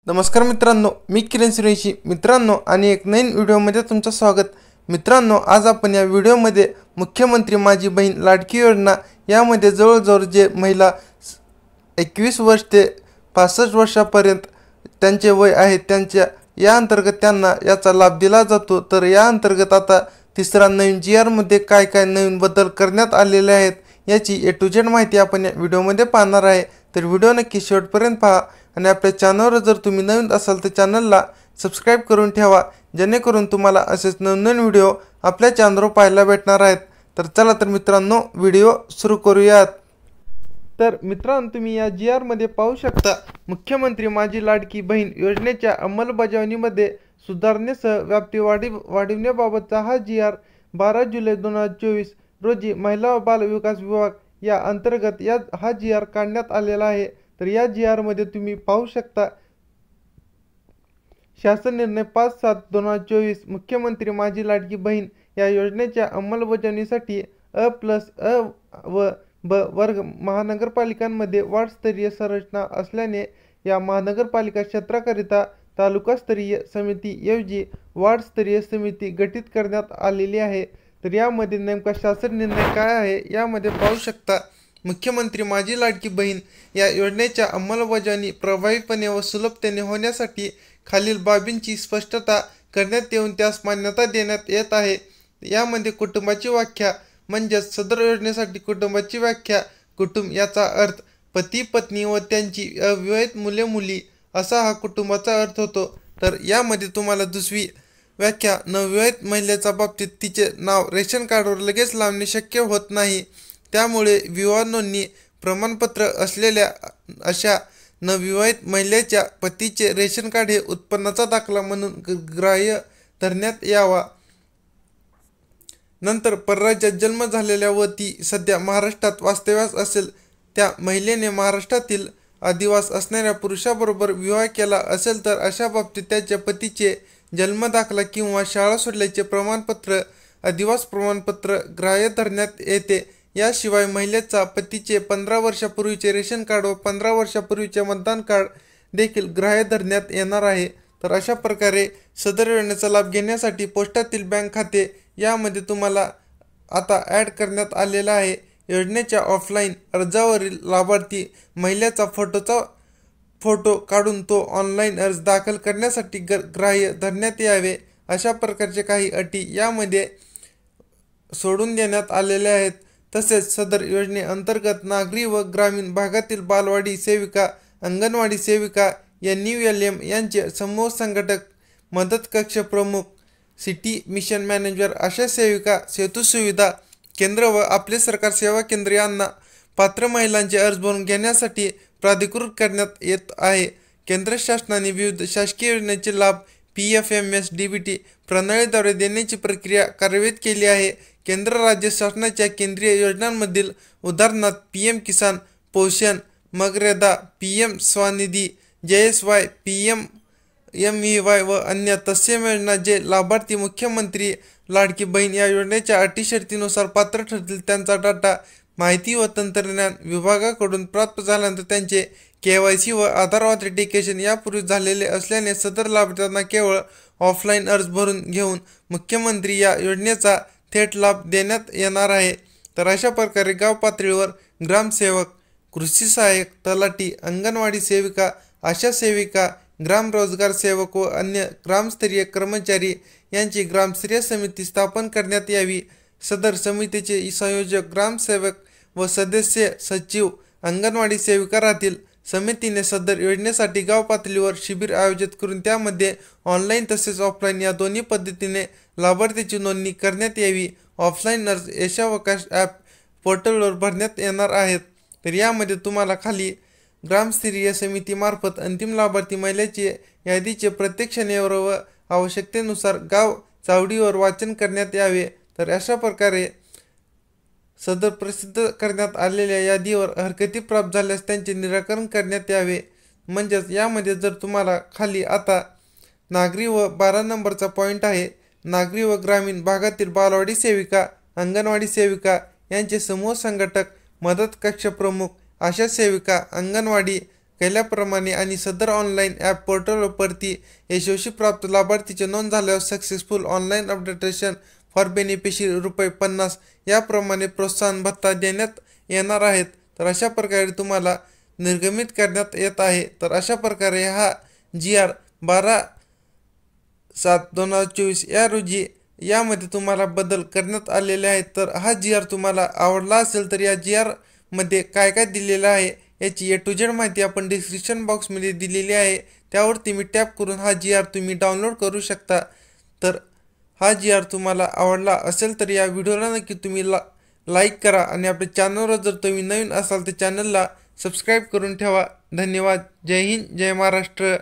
नमस्कार मित्रांनो, मी किरण सुरेशी मित्रांनो आणि एक नवीन व्हिडिओमध्ये तुमचं स्वागत। मित्रांनो, आज आपण या व्हिडिओमध्ये मुख्यमंत्री माझी बहीण लाडकी योजना यामध्ये जवळजवळ जे महिला 21 वर्ष ते 65 वर्षापर्यंत त्यांचे वय आहे त्यांच्या या अंतर्गत त्यांना याचा लाभ दिला जातो। तर या अंतर्गत आता तिसरा नवीन GR मध्ये काय काय नवीन बदल करण्यात आलेले आहेत याची A to Z माहिती आपण या व्हिडिओमध्ये पाहणार आहे। तर व्हिडिओ नक्की शेवटपर्यंत पहा आणि आपल्या चॅनलवर जर तुम्ही नवीन असाल तर चॅनलला सबस्क्राइब करून ठेवा, जेणेकरून तुम्हाला असेच नवीन व्हिडिओ आपल्या चॅनलवर पाहायला भेटणार आहेत। तर चला तर मित्रांनो, व्हिडिओ सुरू करूयात। तर मित्रांनो, तुम्ही या GR मध्ये पाहू शकता, मुख्यमंत्री माझी लाडकी बहीण योजनेच्या अंमलबजावणीमध्ये सुधारणेसह व्याप्ती वाढविण्याबाबतचा हा GR 12 जुलै 2024 रोजी महिला व बाल विकास विभाग या अंतर्गत हा GR काढण्यात आलेला आहे। तर या GR मध्ये तुम्ही पाहू शकता, शासन निर्णय 5/7/2024 मुख्यमंत्री माझी लाडकी बहीण या योजनेच्या अंमलबजावणीसाठी अ व ब वर्ग महानगरपालिकांमध्ये वार्डस्तरीय संरचना असल्याने या महानगरपालिका क्षेत्राकरिता तालुकास्तरीय समिती ऐवजी वार्डस्तरीय समिती गठीत करण्यात आलेली आहे। तर यामध्ये नेमका शासन निर्णय काय आहे यामध्ये पाहू शकता, मुख्यमंत्री माझी लाडकी बहीण या योजनेच्या अंमलबजावणी प्रभावीपणे व सुलभतेने होण्यासाठी खालील बाबींची स्पष्टता करण्यात येऊन त्यास मान्यता देण्यात येत आहे। यामध्ये कुटुंबाची व्याख्या म्हणजेच सदर योजनेसाठी कुटुंबाची व्याख्या, कुटुंब याचा अर्थ पती पत्नी व त्यांची अविवाहित मुले मुली असा हा कुटुंबाचा अर्थ होतो। तर यामध्ये तुम्हाला दुसरी व्याख्या, नवविवाहित महिलेच्या बाबतीत तिचे नाव रेशन कार्डवर लगेच लावणे शक्य होत नाही, त्यामुळे विवाह नोंदणी प्रमाणपत्र असलेल्या अशा नवविवाहित महिलेच्या पतीचे रेशन कार्ड हे उत्पन्नाचा दाखला म्हणून ग्राह्य धरण्यात यावा। नंतर परराज्यात जन्म झालेल्या व ती सध्या महाराष्ट्रात वास्तव्यास असेल त्या महिलेने महाराष्ट्रातील अधिवास असणाऱ्या पुरुषाबरोबर विवाह केला असेल तर अशा बाबतीत त्याच्या पतीचे जन्मदाखला किंवा शाळा सोडल्याचे प्रमाणपत्र, अधिवास प्रमाणपत्र ग्राह्य धरण्यात येते। याशिवाय महिलेचा पतीचे 15 वर्षापूर्वीचे रेशन कार्ड व 15 वर्षापूर्वीचे मतदान कार्ड देखील ग्राह्य धरण्यात येणार आहे। तर अशा प्रकारे सदर योजनेचा लाभ घेण्यासाठी पोस्टातील बँक खाते यामध्ये तुम्हाला आता ॲड करण्यात आलेला आहे। योजनेच्या ऑफलाईन अर्जावरील लाभार्थी महिलेचा फोटो काढून तो ऑनलाईन अर्ज दाखल करण्यासाठी ग्राह्य धरण्यात यावे, अशा प्रकारचे काही अटी यामध्ये सोडून देण्यात आलेल्या आहेत। तसेच सदर योजनेअंतर्गत नागरी व ग्रामीण भागातील बालवाडी सेविका, अंगणवाडी सेविका, NULM यांचे समूह संघटक, मदत कक्ष प्रमुख, सिटी मिशन मॅनेजर अशा सेविका, सेतू सुविधा केंद्र व आपले सरकार सेवा केंद्र यांना पात्र महिलांचे अर्ज भरून घेण्यासाठी प्राधिकृत करण्यात येत आहे। केंद्र शासनाने विविध शासकीय योजनेचे लाभ PFMS DBT प्रणालीद्वारे देण्याची प्रक्रिया कार्यान्वित केली आहे। केंद्र राज्य शासनाच्या केंद्रीय योजनांमधील उदाहरणार्थ PM किसान, पोषण, MNREGA, PM Svanidhi, JSY, PMMVY व अन्य तत्सम योजना जे लाभार्थी मुख्यमंत्री लाडकी बहीण या योजनेच्या अटी शर्तीनुसार पात्र ठरतील त्यांचा डाटा माहिती व तंत्रज्ञान विभागाकडून प्राप्त झाल्यानंतर त्यांचे KYC व आधार ऑथेंटिकेशन यापूर्वी झालेले असल्याने सदर लाभार्थ्यांना केवळ ऑफलाईन अर्ज भरून घेऊन मुख्यमंत्री या योजनेचा थेट लाभ देण्यात येणार आहे। तर अशा प्रकारे गाव पातळीवर ग्रामसेवक, कृषी सहाय्यक, तलाठी, अंगणवाडी सेविका, आशा सेविका, ग्राम रोजगार सेवक व अन्य ग्रामस्तरीय कर्मचारी यांची ग्रामस्तरीय समिती स्थापन करण्यात यावी। सदर समितीचे संयोजक ग्रामसेवक व सदस्य सचिव अंगणवाडी सेविका राहतील। समितीने सदर योजनेसाठी गाव पातळीवर शिबिर आयोजित करून त्यामध्ये ऑनलाईन तसेच ऑफलाईन या दोन्ही पद्धतीने लाभार्थीची नोंदणी करण्यात यावी। ऑफलाईन अर्ज यशावकाश ॲप पोर्टलवर भरण्यात येणार आहेत। तर यामध्ये तुम्हाला खाली ग्रामस्तरीय समितीमार्फत अंतिम लाभार्थी महिलेचे यादीचे प्रत्येक क्षणावर व आवश्यकतेनुसार गाव चावडीवर वाचन करण्यात यावे। तर अशा प्रकारे सदर प्रसिद्ध करण्यात आलेल्या यादीवर हरकती प्राप्त झाल्यास त्यांचे निराकरण करण्यात यावे। म्हणजेच यामध्ये जर तुम्हाला खाली आता नागरी व 12 नंबरचा पॉईंट आहे, नागरी व ग्रामीण भागातील बालवाडी सेविका, अंगणवाडी सेविका यांचे समूह संघटक, मदत कक्ष प्रमुख, आशा सेविका, अंगणवाडी केल्याप्रमाणे आणि सदर ऑनलाईन ॲप पोर्टलवरती यशस्वी प्राप्त लाभार्थीची नोंद झाल्यावर successful online updation for beneficiary ₹50 याप्रमाणे प्रोत्साहन भत्ता देण्यात येणार आहेत. तर अशा प्रकारे तुम्हाला निर्गमित करण्यात येत आहे. तर अशा प्रकारे हा GR 12/7/2024 या रोजी यामध्ये तुम्हाला बदल करण्यात आलेले आहेत. तर हा GR तुम्हाला आवडला असेल तर या GR मध्ये काय काय दिलेलं आहे याची A to Z माहिती आपण डिस्क्रिप्शन बॉक्समध्ये दिलेली आहे. त्यावर तुम्ही टॅप करून हा GR तुम्ही डाउनलोड करू शकता. तर हा GR तुम्हाला आवडला असेल तर या व्हिडिओला नक्की तुम्ही लाईक करा आणि आपल्या चॅनलवर जर तुम्ही नवीन असाल तर चॅनलला सबस्क्राईब करून ठेवा. धन्यवाद. जय हिंद, जय महाराष्ट्र.